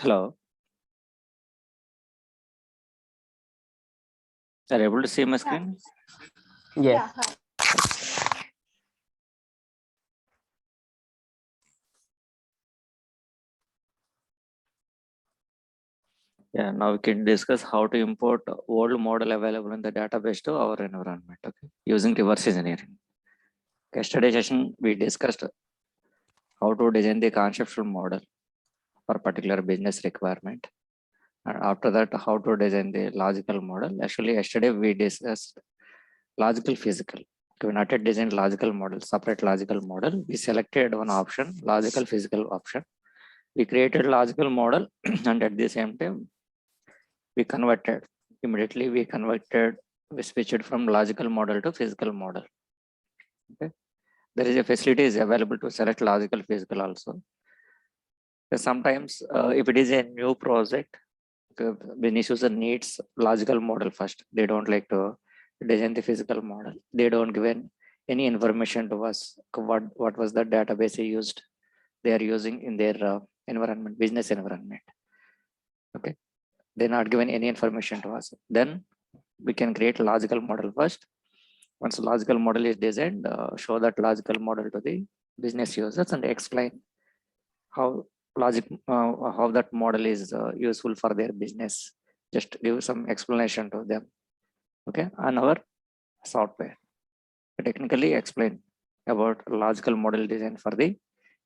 Hello. Are you able to see my screen? Yes. Hi. Yeah, now we can discuss how to import old model available in the database to our environment, okay, using reverse engineering. Yesterday session, we discussed how to design the conceptual model for particular business requirement. And after that, how to design the logical model. Actually, yesterday we discussed logical physical. We not yet designed logical model, separate logical model. We selected one option, logical physical option. We created logical model and at the same time, we converted we switched from logical model to physical model. Okay, there is a facility is available to select logical physical also. Sometimes if it is a new project, business user needs logical model first. They don't like to design the physical model. They don't give any information to us what was the database used they are using in their environment, business environment. Okay, they're not given any information to us. Then we can create a logical model first. Once a logical model is designed, show that logical model to the business users and explain how how that model is useful for their business. Just give some explanation to them. Okay, on our software, technically explain about logical model design for the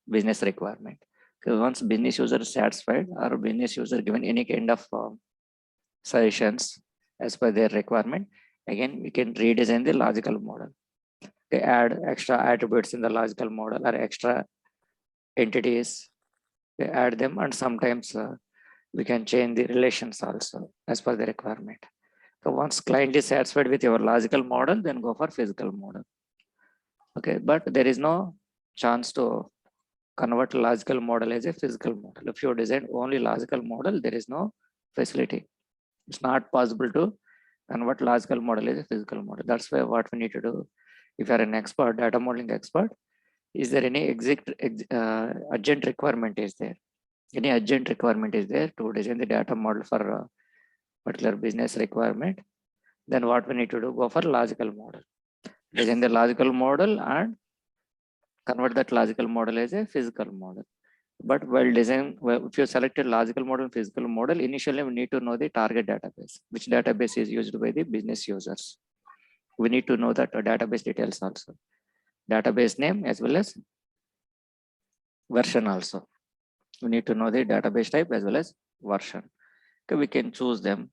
business requirement. Okay, once business user is satisfied or business user given any kind of suggestions as per their requirement, again we can redesign the logical model. They add extra attributes in the logical model or extra entities, they add them, and sometimes we can change the relations also as per the requirement. So once client is satisfied with your logical model, then go for physical model. Okay, but there is no chance to convert logical model as a physical model. If you design only logical model, there is no facility. It's not possible to convert logical model as a physical model. That's why what we need to do, if you are an expert, data modeling expert, is there any urgent requirement is there? Any urgent requirement is there to design the data model for a particular business requirement? Then what we need to do, go for logical model. Design the logical model and convert that logical model as a physical model. But while design, if you selected logical model and physical model, initially we need to know the target database, which database is used by the business users. We need to know that database details also, database name as well as version also. We need to know the database type as well as version. Okay, we can choose them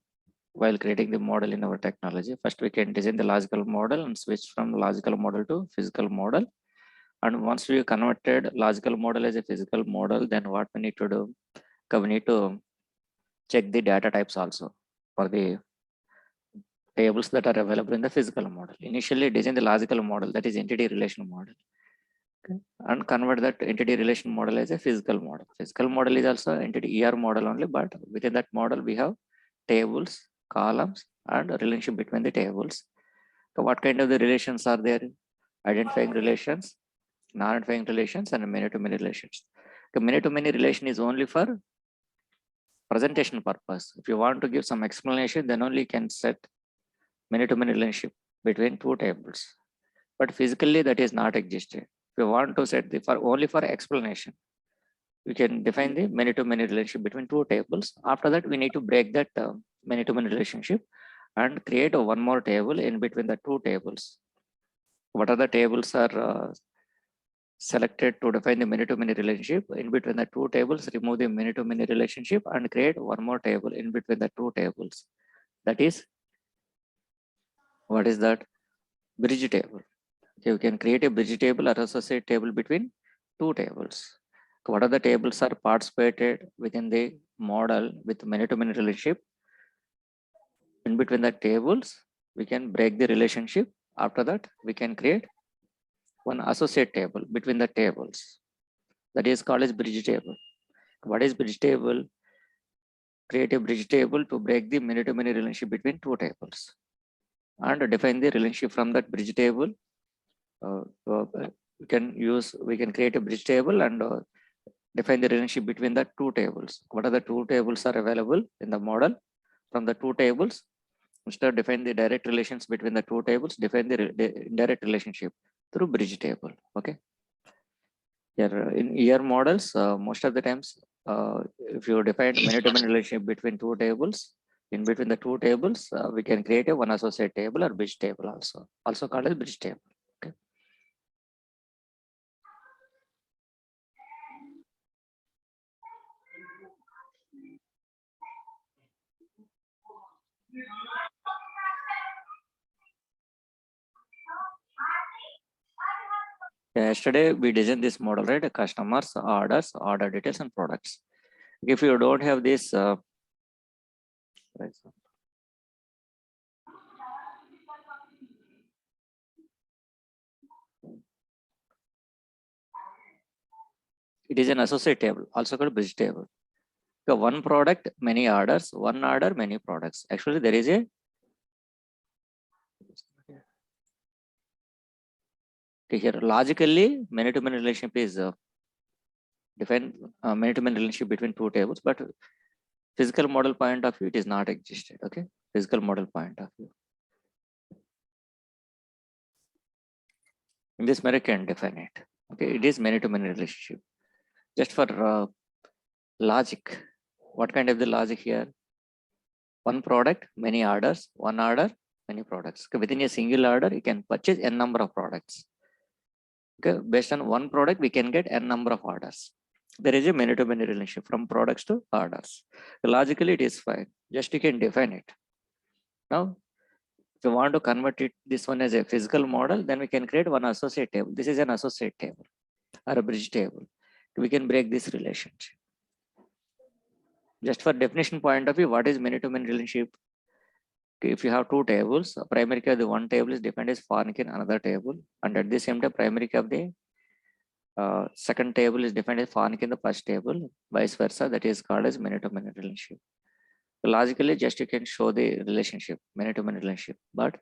while creating the model in our technology. First, we can design the logical model and switch from logical model to physical model. And once we converted logical model as a physical model, then what we need to do, we need to check the data types also for the tables that are available in the physical model. Initially design the logical model, that is entity relation model. Okay, and convert that entity relation model as a physical model. Physical model is also entity ER model only, but within that model we have tables, columns, and relationship between the tables. So what kind of the relations are there? Identifying relations, non-identifying relations, and many-to-many relations. The many-to-many relation is only for presentation purpose. If you want to give some explanation, then only you can set many-to-many relationship between two tables. But physically that is not existed. If you want to set the only for explanation, we can define the many-to-many relationship between two tables. After that, we need to break that many-to-many relationship and create one more table in between the two tables. What are the tables are selected to define the many-to-many relationship? In between the two tables, remove the many-to-many relationship and create one more table in between the two tables. That is, what is that? Bridge table. Okay, we can create a bridge table or associate table between two tables. What are the tables are participated within the model with many-to-many relationship? In between the tables, we can break the relationship. After that, we can create one associate table between the tables. That is called as bridge table. What is bridge table? Create a bridge table to break the many-to-many relationship between two tables and define the relationship from that bridge table. We can create a bridge table and define the relationship between the two tables. What are the two tables are available in the model? From the two tables, instead of define the direct relations between the two tables, define the indirect relationship through bridge table. Okay. Here in ER models, most of the times, if you define many-to-many relationship between two tables, in between the two tables, we can create a one associate table or bridge table also called as bridge table. Okay. Yesterday we designed this model, right? Customers, orders, order details, and products. If you don't have this, it is an associate table, also called bridge table. So one product, many orders, one order, many products. Actually, there is a here logically many-to-many relationship is defined many-to-many relationship between two tables, but physical model point of view, it is not existed. Okay, physical model point of view. In this manner, can define it. Okay, it is many-to-many relationship. Just for logic, what kind of the logic here? One product, many orders, one order, many products. Okay, within a single order, you can purchase n number of products. Okay, based on one product, we can get n number of orders. There is a many-to-many relationship from products to orders. Logically, it is fine. Just you can define it. Now, if you want to convert it, this one as a physical model, then we can create one associate table. This is an associate table or a bridge table. We can break this relationship. Just for definition point of view, what is many-to-many relationship? If you have two tables, primary key of the one table is defined as foreign key in another table, and at the same time, primary key of the second table is defined as foreign key in the first table, vice versa. That is called as many-to-many relationship. So logically, just you can show the relationship, many-to-many relationship, but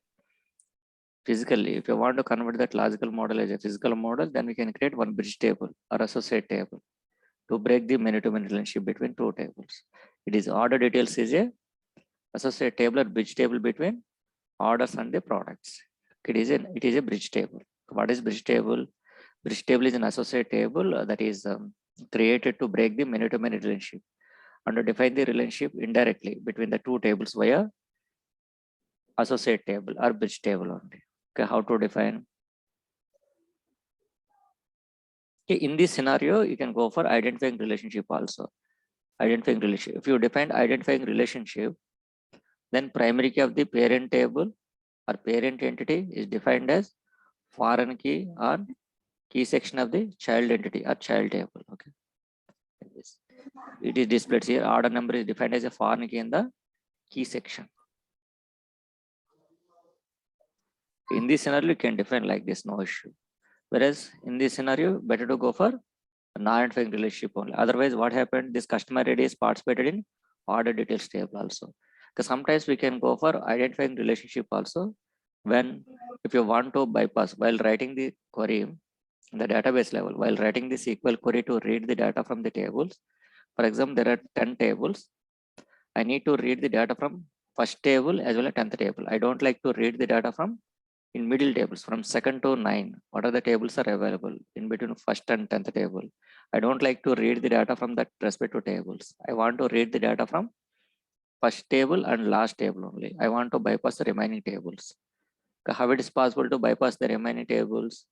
physically, if you want to convert that logical model as a physical model, then we can create one bridge table or associate table to break the many-to-many relationship between two tables. It is order details is a associate table or bridge table between orders and the products. It is a bridge table. What is bridge table? Bridge table is an associate table that is created to break the many-to-many relationship and to define the relationship indirectly between the two tables via associate table or bridge table only. Okay, how to define? Okay, in this scenario, you can go for identifying relationship also. Identifying relationship. If you define identifying relationship, then primary key of the parent table or parent entity is defined as foreign key or key section of the child entity or child table. Okay, it is displayed here. Order number is defined as a foreign key in the key section. In this scenario, you can define like this, no issue. Whereas in this scenario, better to go for non-identifying relationship only. Otherwise, what happened? This customer ID is participated in order details table also. Because sometimes we can go for identifying relationship also when if you want to bypass while writing the query in the database level, while writing the SQL query to read the data from the tables. For example, there are 10 tables. I need to read the data from first table as well as 10th table. I don't like to read the data from in middle tables from 2nd to 9. What are the tables are available in between first and 10th table? I don't like to read the data from that respective tables. I want to read the data from first table and last table only. I want to bypass the remaining tables. How it is possible to bypass the remaining tables?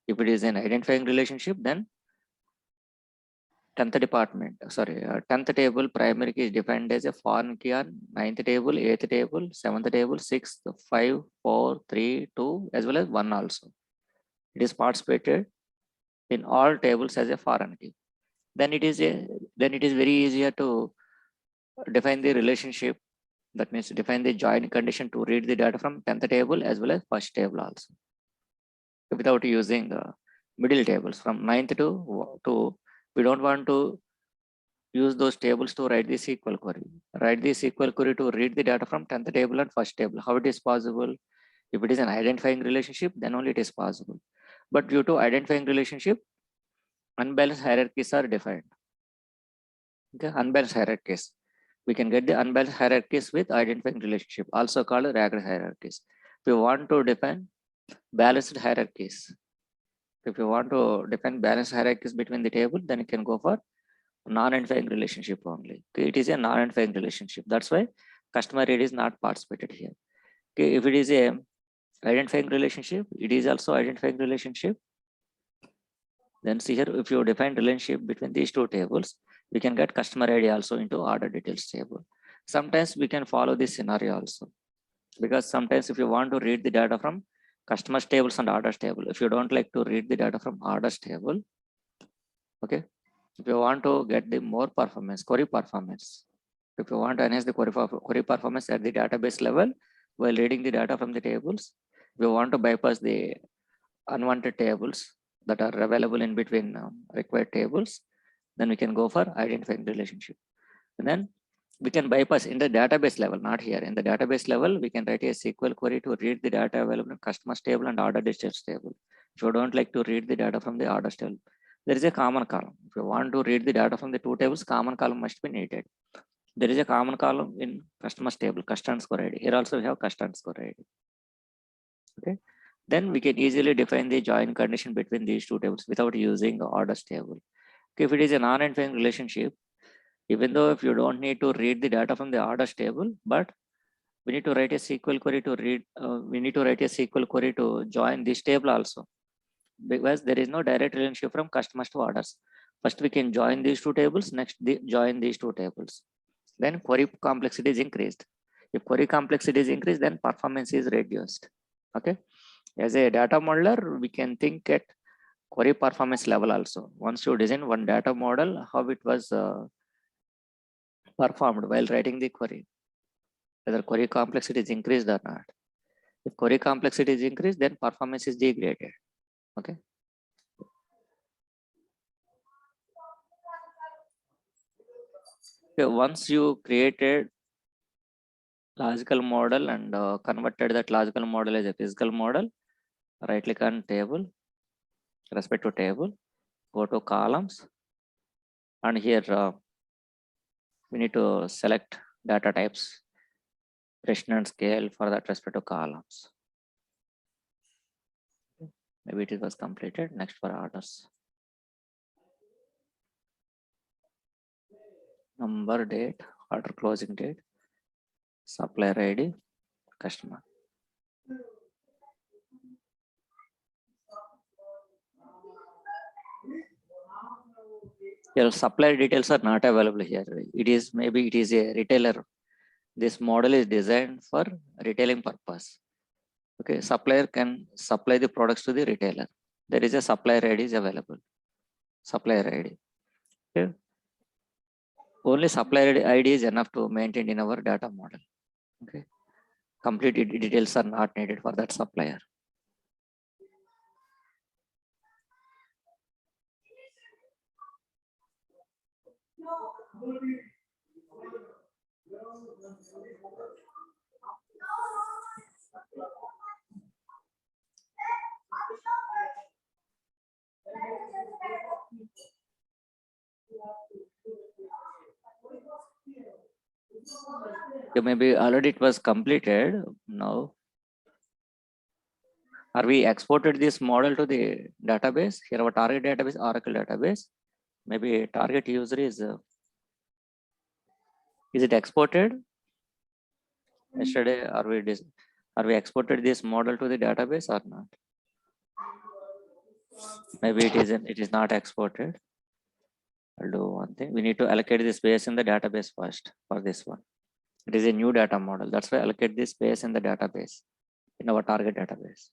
If it is an identifying relationship, then 10th department, 10th table primary key is defined as a foreign key on 9th table, 8th table, 7th table, 6th, 5, 4, 3, 2, as well as 1 also. It is participated in all tables as a foreign key. Then it is very easier to define the relationship. That means define the join condition to read the data from 10th table as well as first table also, without using the middle tables from 9th to we don't want to use those tables to write the SQL query. Write the SQL query to read the data from 10th table and first table. How it is possible? If it is an identifying relationship, then only it is possible. But due to identifying relationship, unbalanced hierarchies are defined. Okay, unbalanced hierarchies. We can get the unbalanced hierarchies with identifying relationship, also called ragged hierarchies. If you want to define balanced hierarchies, if you want to define balanced hierarchies between the table, then you can go for non-identifying relationship only. Okay, it is a non-identifying relationship. That's why customer ID is not participated here. Okay, if it is a identifying relationship, it is also identifying relationship. Then see here, if you define relationship between these two tables, we can get customer ID also into order details table. Sometimes we can follow this scenario also, because sometimes if you want to read the data from customers tables and orders table, if you don't like to read the data from orders table, okay, if you want to get the more performance, query performance, if you want to enhance the query performance at the database level while reading the data from the tables, if you want to bypass the unwanted tables that are available in between required tables, then we can go for identifying relationship. And then we can bypass in the database level, not here. In the database level, we can write a SQL query to read the data available in customers table and order details table. If you don't like to read the data from the orders table, there is a common column. If you want to read the data from the two tables, common column must be needed. There is a common column in customers table, customer score ID. Here also we have customer score ID. Okay. Then we can easily define the join condition between these two tables without using the orders table. Okay, if it is a non-identifying relationship, even though if you don't need to read the data from the orders table, but we need to write a SQL query to read, we need to write a SQL query to join this table also, because there is no direct relationship from customers to orders. First, we can join these two tables, next join these two tables. Then query complexity is increased. If query complexity is increased, then performance is reduced. Okay. As a data modeler, we can think at query performance level also. Once you design one data model, how it was performed while writing the query, whether query complexity is increased or not. If query complexity is increased, then performance is degraded. Okay. Okay, once you created logical model and converted that logical model as a physical model, right click on table, respect to table, go to columns, and here we need to select data types, precision and scale for that respect to columns. Maybe it was completed. Next for orders. Number, date, order closing date, supplier ID, customer. Your supplier details are not available here. It is maybe it is a retailer. This model is designed for retailing purpose. Okay, supplier can supply the products to the retailer. There is a supplier ID is available. Supplier ID. Okay. Only supplier ID is enough to maintain in our data model. Okay. Complete details are not needed for that supplier. Okay, maybe already it was completed. Now, are we exported this model to the database? Here our target database, Oracle database. Maybe target user is it exported? Yesterday, are we exported this model to the database or not? Maybe it is not exported. I'll do one thing. We need to allocate the space in the database first for this one. It is a new data model. That's why allocate this space in the database, in our target database.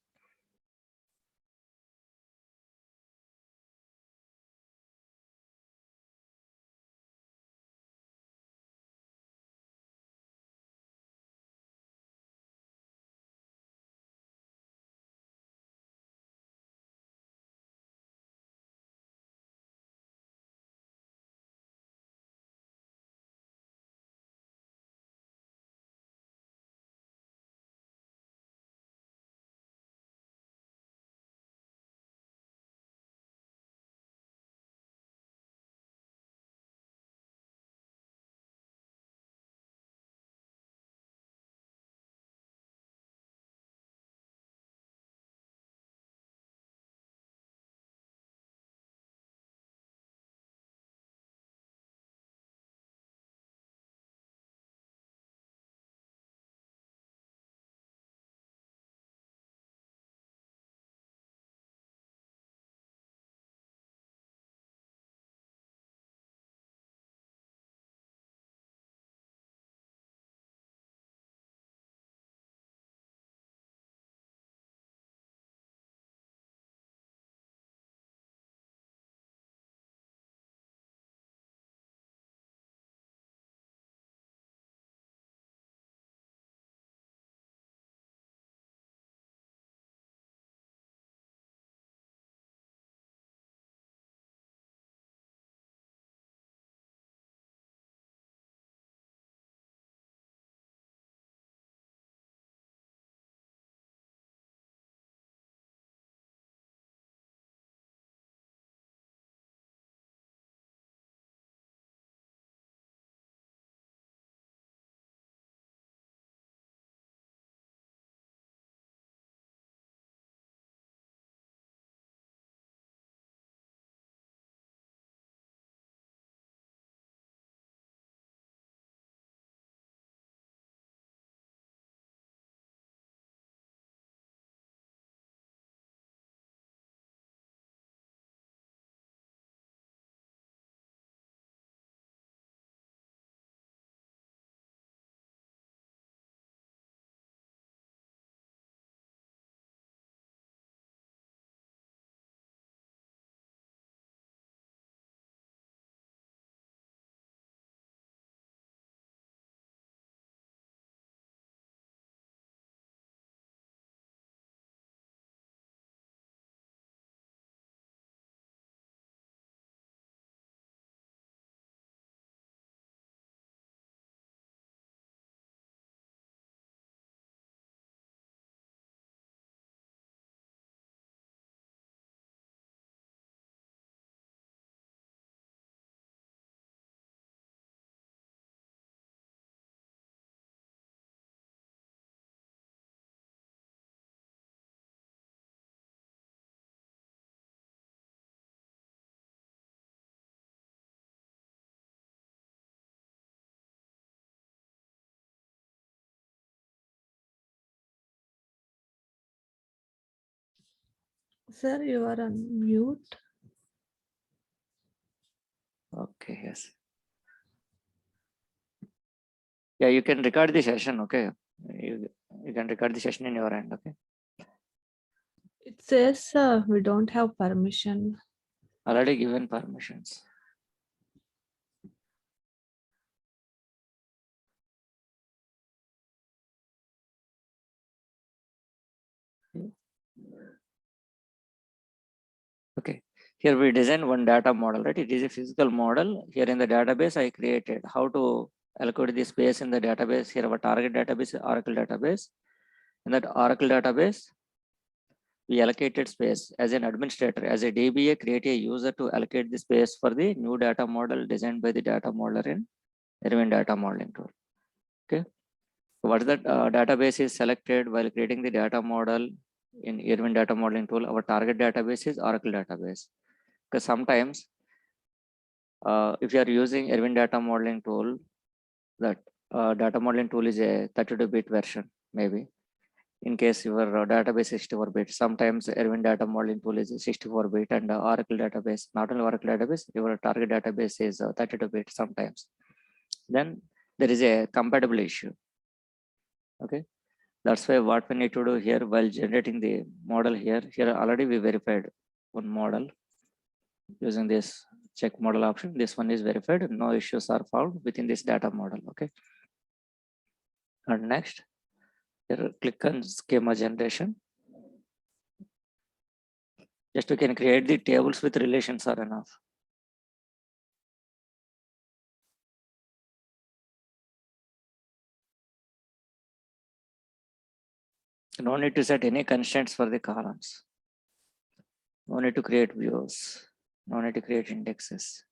Sir, you are on mute. Okay, yes. Yeah, you can record the session, okay? You can record the session in your end, okay? It says we don't have permission. Already given permissions. Okay, here we design one data model, right? It is a physical model. Here in the database, I created how to allocate the space in the database. Here our target database is Oracle database. In that Oracle database, we allocated space as an administrator, as a DBA, create a user to allocate the space for the new data model designed by the data modeler in Irwin data modeling tool. Okay, what that database is selected while creating the data model in Irwin data modeling tool. Our target database is Oracle database, because sometimes if you are using Irwin data modeling tool, that data modeling tool is a 32-bit version, maybe. In case your database is 64-bit, sometimes Irwin data modeling tool is 64-bit, and Oracle database, not only Oracle database, your target database is 32-bit sometimes. Then there is a compatible issue. Okay, that's why what we need to do here while generating the model here already we verified one model using this check model option. This one is verified, no issues are found within this data model. Okay, and next here click on schema generation. Just you can create the tables with relations are enough. No need to set any constraints for the columns. No need to create views. No need to create indexes.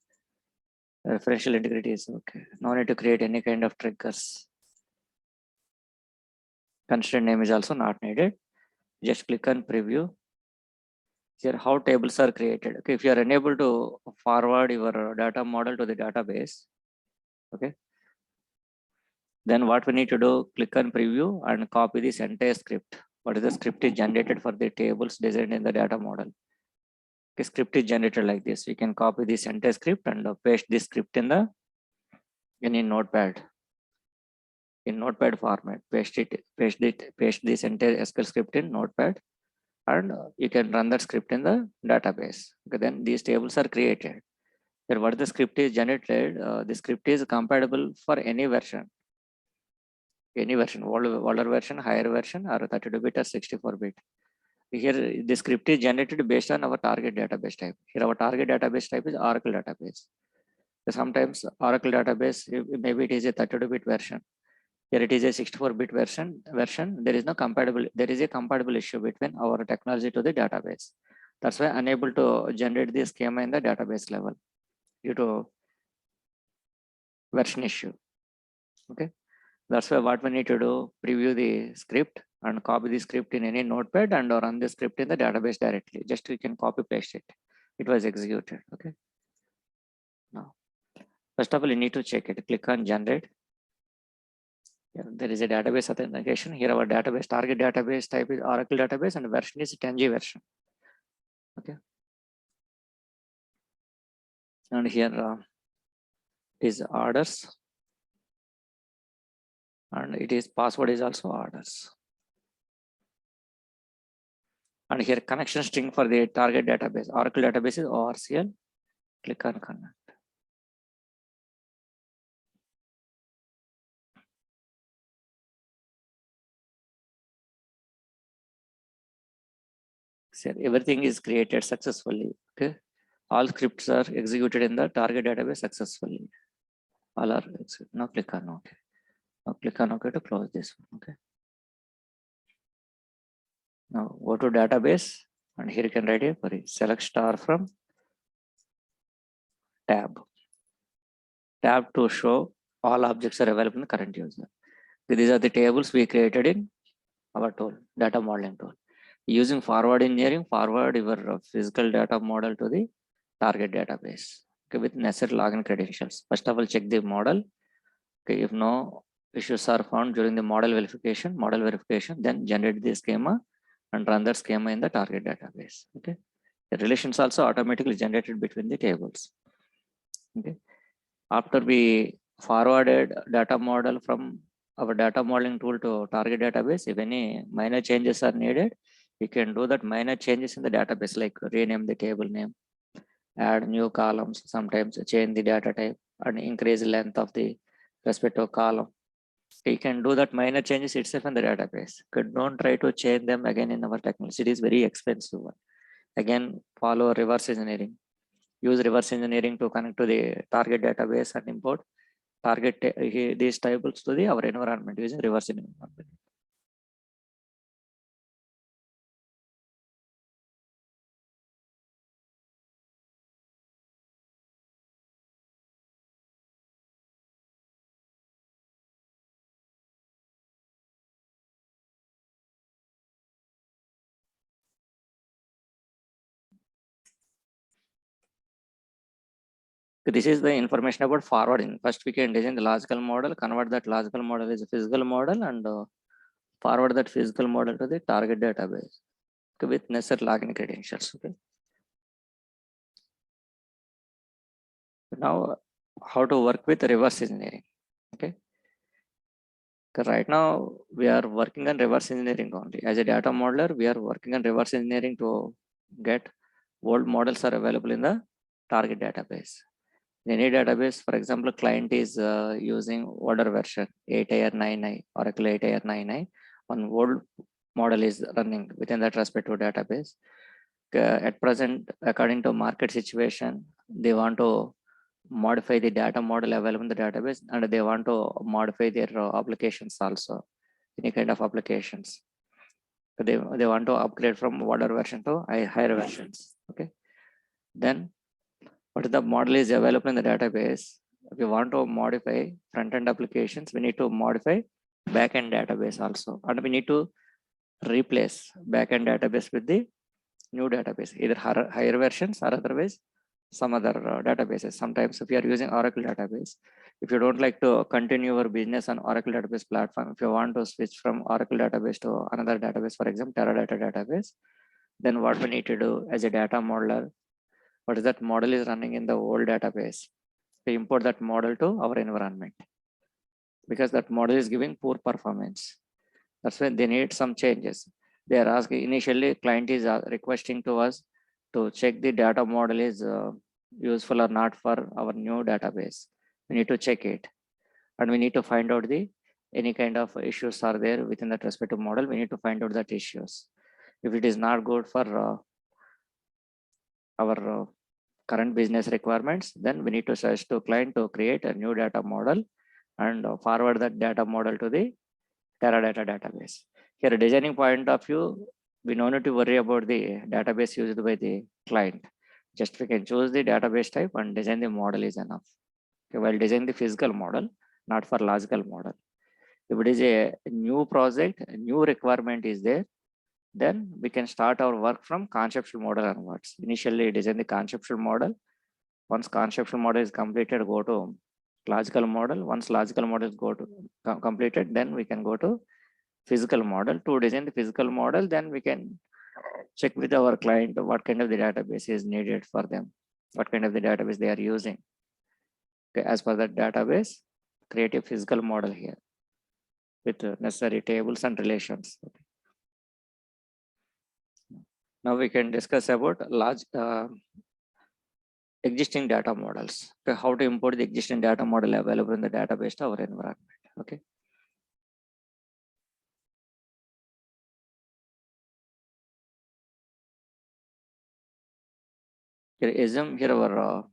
Referential integrity is okay. No need to create any kind of triggers. Constraint name is also not needed. Just click on preview. Here how tables are created. Okay, if you are unable to forward your data model to the database, okay, then what we need to do, click on preview and copy this entire script. What is the script is generated for the tables designed in the data model. Okay, script is generated like this. We can copy this entire script and paste this script in the in Notepad. In Notepad format, paste this entire SQL script in Notepad, and you can run that script in the database. Okay, then these tables are created. Then what the script is generated, the script is compatible for any version, older version, higher version, or 32-bit or 64-bit. Here the script is generated based on our target database type. Here our target database type is Oracle database. So sometimes Oracle database, maybe it is a 32-bit version. Here it is a 64-bit version. There is no compatible. There is a compatible issue between our technology to the database. That's why unable to generate the schema in the database level due to version issue. Okay, that's why what we need to do, preview the script and copy the script in any notepad and run the script in the database directly. Just you can copy paste it. It was executed. Okay. Now, first of all, you need to check it. Click on generate. Here, there is a database authentication. Here our database target database type is Oracle database and version is 10G version. Okay. And here is orders. And it is password is also orders. And here connection string for the target database. Oracle database is ORCL. Click on connect. So everything is created successfully. Okay. All scripts are executed in the target database successfully. All are executed. Now click on OK. Now click on OK to close this one. Okay. Now go to database and here you can write a query. Select star from tab. Tab to show all objects are available in the current user. These are the tables we created in our tool, data modeling tool. Using forward engineering, forward your physical data model to the target database. Okay, with necessary login credentials. First of all, check the model. Okay, if no issues are found during the model verification, then generate the schema and run that schema in the target database. Okay. The relations also automatically generated between the tables. Okay. After we forwarded data model from our data modeling tool to target database, if any minor changes are needed, we can do that minor changes in the database, like rename the table name, add new columns, sometimes change the data type and increase length of the respective column. You can do that minor changes itself in the database. Don't try to change them again in our technology. It is very expensive one. Again, follow reverse engineering. Use reverse engineering to connect to the target database and import these tables to our environment using reverse engineering. This is the information about forwarding. First, we can design the logical model, convert that logical model as a physical model, and forward that physical model to the target database with necessary login credentials. Okay. Now, how to work with reverse engineering. Okay. Right now, we are working on reverse engineering only. As a data modeler, we are working on reverse engineering to get old models are available in the target database. In any database, for example, client is using older version 8IR9i, Oracle 8IR9i. One old model is running within that respective database. At present, according to market situation, they want to modify the data model available in the database, and they want to modify their applications also, any kind of applications. They want to upgrade from older version to higher versions. Okay. Then what the model is available in the database. If you want to modify front-end applications, we need to modify back-end database also. And we need to replace back-end database with the new database, either higher versions or otherwise some other databases. Sometimes if you are using Oracle database, if you don't like to continue your business on Oracle database platform, if you want to switch from Oracle database to another database, for example, Teradata database, then what we need to do as a data modeler, what is that model is running in the old database, we import that model to our environment, because that model is giving poor performance. That's when they need some changes. They are asking, initially client is requesting to us to check the data model is useful or not for our new database. We need to check it, and we need to find out the any kind of issues are there within that respective model. We need to find out that issues. If it is not good for our current business requirements, then we need to suggest to client to create a new data model and forward that data model to the Teradata database. Here, a designing point of view, we don't need to worry about the database used by the client. Just we can choose the database type and design the model is enough. Okay, while design the physical model, not for logical model. If it is a new project, a new requirement is there, then we can start our work from conceptual model onwards. Initially design the conceptual model. Once conceptual model is completed, go to logical model. Once logical model is completed, then we can go to physical model. To design the physical model, then we can check with our client what kind of the database is needed for them, what kind of the database they are using. Okay, as per that database, create a physical model here with necessary tables and relations. Okay. Now we can discuss about large existing data models. Okay, how to import the existing data model available in the database to our environment. Okay. Here, assume here our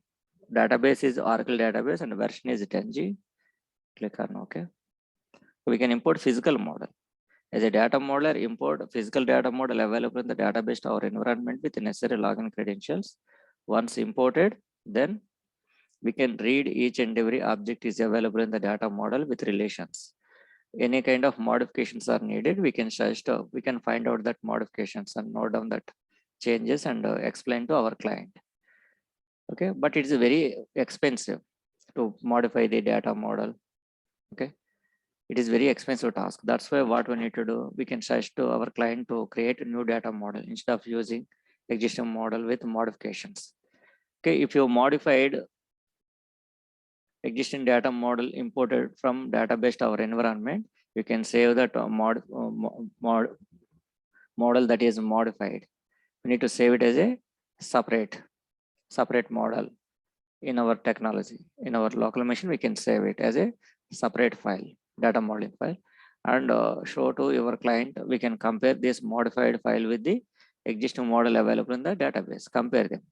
database is Oracle database and version is 10G. Click on OK. We can import physical model. As a data modeler, import physical data model available in the database to our environment with the necessary login credentials. Once imported, then we can read each and every object is available in the data model with relations. Any kind of modifications are needed, we can suggest, we can find out that modifications and note down that changes and explain to our client. Okay, but it's very expensive to modify the data model. Okay, it is very expensive task. That's why what we need to do, we can suggest to our client to create a new data model instead of using existing model with modifications. Okay, if you modified existing data model imported from database to our environment, you can save that model that is modified. We need to save it as a separate model in our technology. In our local machine, we can save it as a separate file, data modeling file, and show to your client. We can compare this modified file with the existing model available in the database. Compare them.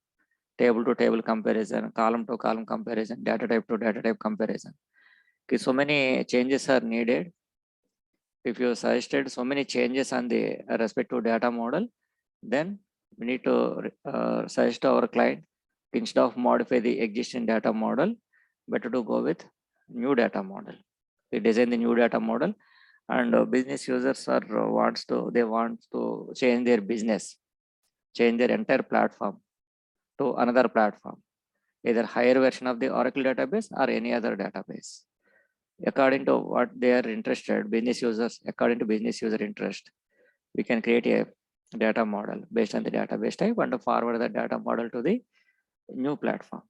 Table to table comparison, column to column comparison, data type to data type comparison. Okay, so many changes are needed. If you suggested so many changes on the respective data model, then we need to suggest to our client, instead of modify the existing data model, better to go with new data model. We design the new data model, and business users are want to change their business, change their entire platform to another platform, either higher version of the Oracle database or any other database. According to what they are interested, business users, according to business user interest, we can create a data model based on the database type and to forward the data model to the new platform.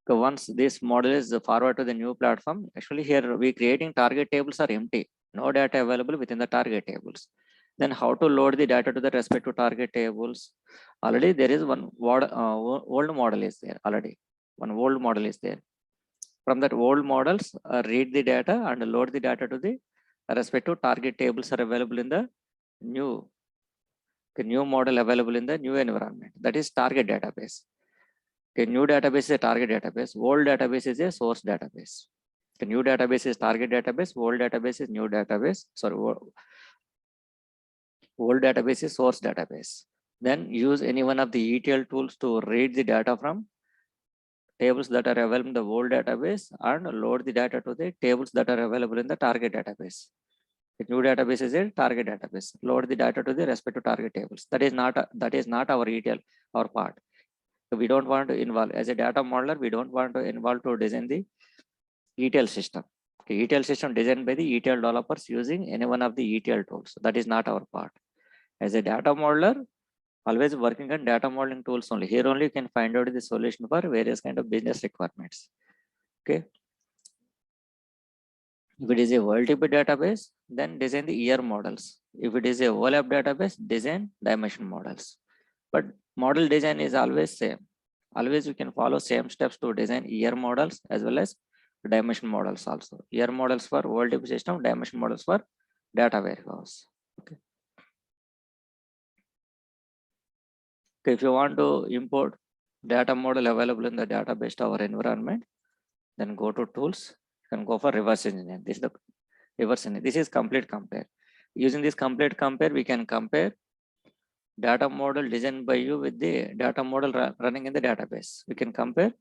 So once this model is forward to the new platform, actually here we creating target tables are empty, no data available within the target tables. Then how to load the data to the respective target tables? Already there is one old model is there already. One old model is there. From that old models, read the data and load the data to the respective target tables are available in the new model available in the new environment. That is target database. Okay, new database is a target database. Old database is a source database. The new database is target database. Old database is new database. Sorry, old database is source database. Then use any one of the ETL tools to read the data from tables that are available in the old database and load the data to the tables that are available in the target database. The new database is a target database. Load the data to the respective target tables. That is not our ETL, our part. So we don't want to involve as a data modeler. We don't want to involve to design the ETL system. Okay, ETL system designed by the ETL developers using any one of the ETL tools. That is not our part. As a data modeler, always working on data modeling tools only. Here only you can find out the solution for various kind of business requirements. Okay. If it is a OLTP database, then design the ER models. If it is a OLAP database, design dimension models. But model design is always same. Always you can follow same steps to design ER models as well as dimension models also. ER models for OLTP system, dimension models for data warehouse. Okay. Okay, if you want to import data model available in the database to our environment, then go to tools. You can go for reverse engineering. This is the reverse engineering. This is complete compare. Using this complete compare, we can compare data model designed by you with the data model running in the database. We can compare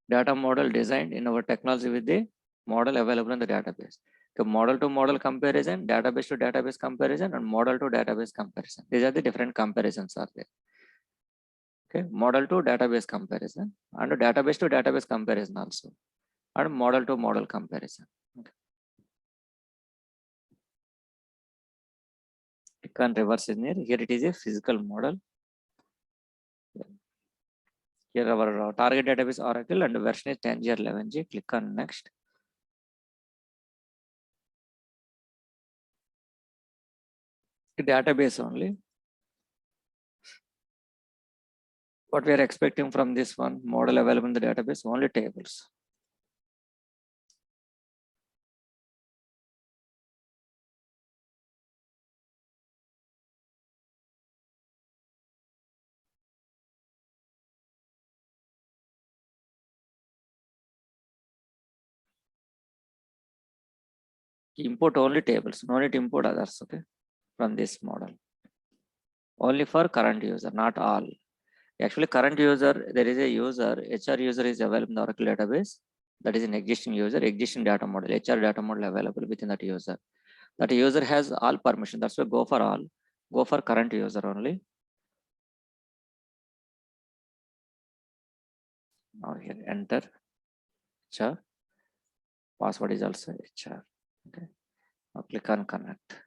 data model designed in our technology with the model available in the database. The model to model comparison, database to database comparison, and model to database comparison. These are the different comparisons are there. Okay, model to database comparison and database to database comparison also, and model to model comparison. Okay. Click on reverse engineer. Here it is a physical model. Here our target database Oracle and version is 10G or 11G. Click on next. Database only. What we are expecting from this one model available in the database, only tables. Import only tables, no need to import others, okay, from this model. Only for current user, not all. Actually, current user, there is a user, HR user is available in the Oracle database. That is an existing user, existing data model, HR data model available within that user. That user has all permission. That's why go for all. Go for current user only. Now here enter HR. Password is also HR. Okay. Now click on connect.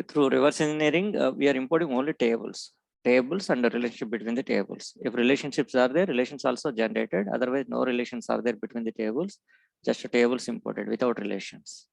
Through reverse engineering, we are importing only tables and the relationship between the tables. If relationships are there, relations also generated. Otherwise, no relations are there between the tables. Just a tables imported without relations.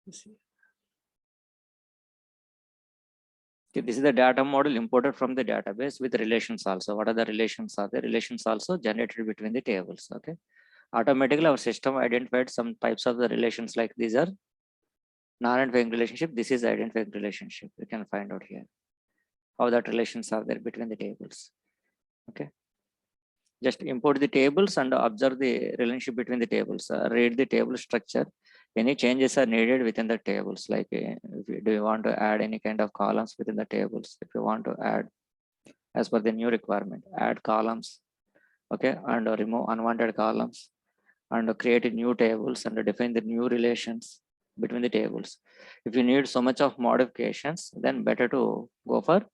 Okay, this is the data model imported from the database with relations also. What are the relations? Are the relations also generated between the tables? Okay. Automatically, our system identified some types of the relations, like these are non-identifying relationship. This is identifying relationship. You can find out here how that relations are there between the tables. Okay. Just import the tables and observe the relationship between the tables. Read the table structure. Any changes are needed within the tables. Like, do you want to add any kind of columns within the tables? If you want to add, as per the new requirement, add columns. Okay, and remove unwanted columns, and create new tables and define the new relations between the tables. If you need so much of modifications, then better to go for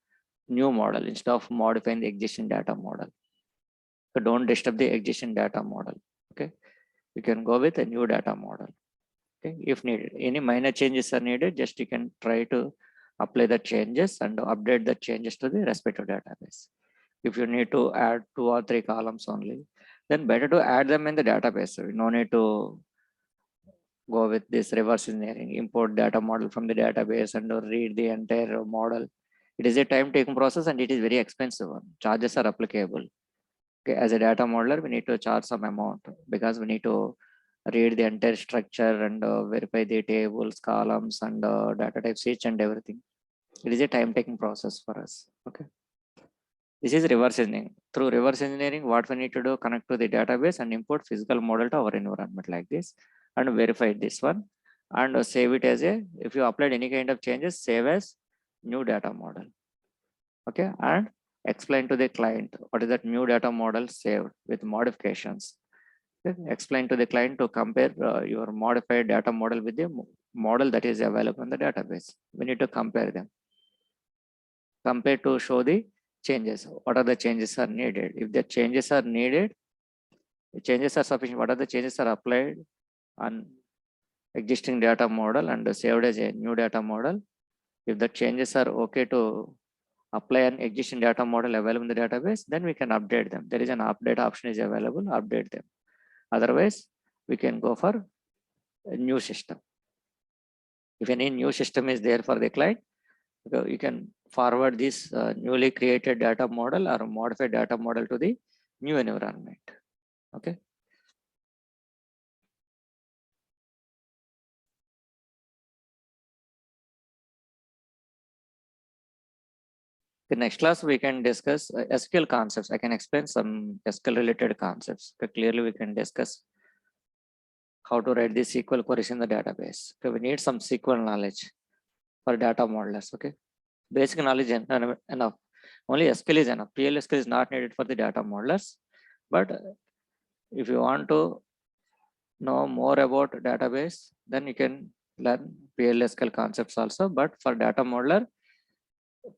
new model instead of modifying the existing data model. So don't disturb the existing data model. Okay, you can go with a new data model. Okay, if needed, any minor changes are needed, just you can try to apply the changes and update the changes to the respective database. If you need to add 2 or 3 columns only, then better to add them in the database. So no need to go with this reverse engineering, import data model from the database and read the entire model. It is a time taking process and it is very expensive one. Charges are applicable. Okay, as a data modeler, we need to charge some amount because we need to read the entire structure and verify the tables, columns, and data types, each and everything. It is a time taking process for us. Okay. This is reverse engineering. Through reverse engineering, what we need to do, connect to the database and import physical model to our environment like this and verify this one and save it as a, if you applied any kind of changes, save as new data model. Okay, and explain to the client what is that new data model saved with modifications. Okay? Explain to the client to compare your modified data model with the model that is available in the database. We need to compare them. Compare to show the changes. What are the changes are needed? If the changes are needed, the changes are sufficient. What are the changes are applied and existing data model and saved as a new data model. If the changes are okay to apply an existing data model available in the database, then we can update them. There is an update option is available, update them. Otherwise, we can go for a new system. If any new system is there for the client, you can forward this newly created data model or modified data model to the new environment. Okay. The next class we can discuss SQL concepts. I can explain some SQL related concepts. Clearly we can discuss how to write the SQL queries in the database. Okay, we need some SQL knowledge for data modelers. Okay, basic knowledge enough. Only SQL is enough. PLSQL is not needed for the data modelers. But if you want to know more about database, then you can learn PLSQL concepts also. But for data modeler,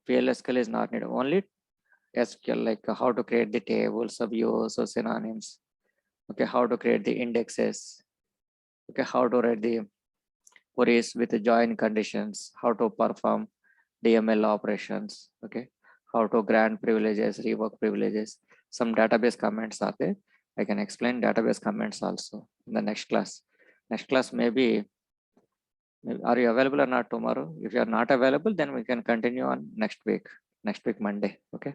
PLSQL is not needed. Only SQL, like how to create the tables, views, or synonyms. Okay, how to create the indexes. Okay, how to write the queries with the join conditions, how to perform DML operations. Okay, how to grant privileges, revoke privileges. Some database comments are there. I can explain database comments also in the next class. Next class maybe are you available or not tomorrow? If you are not available, then we can continue on next week Monday. Okay.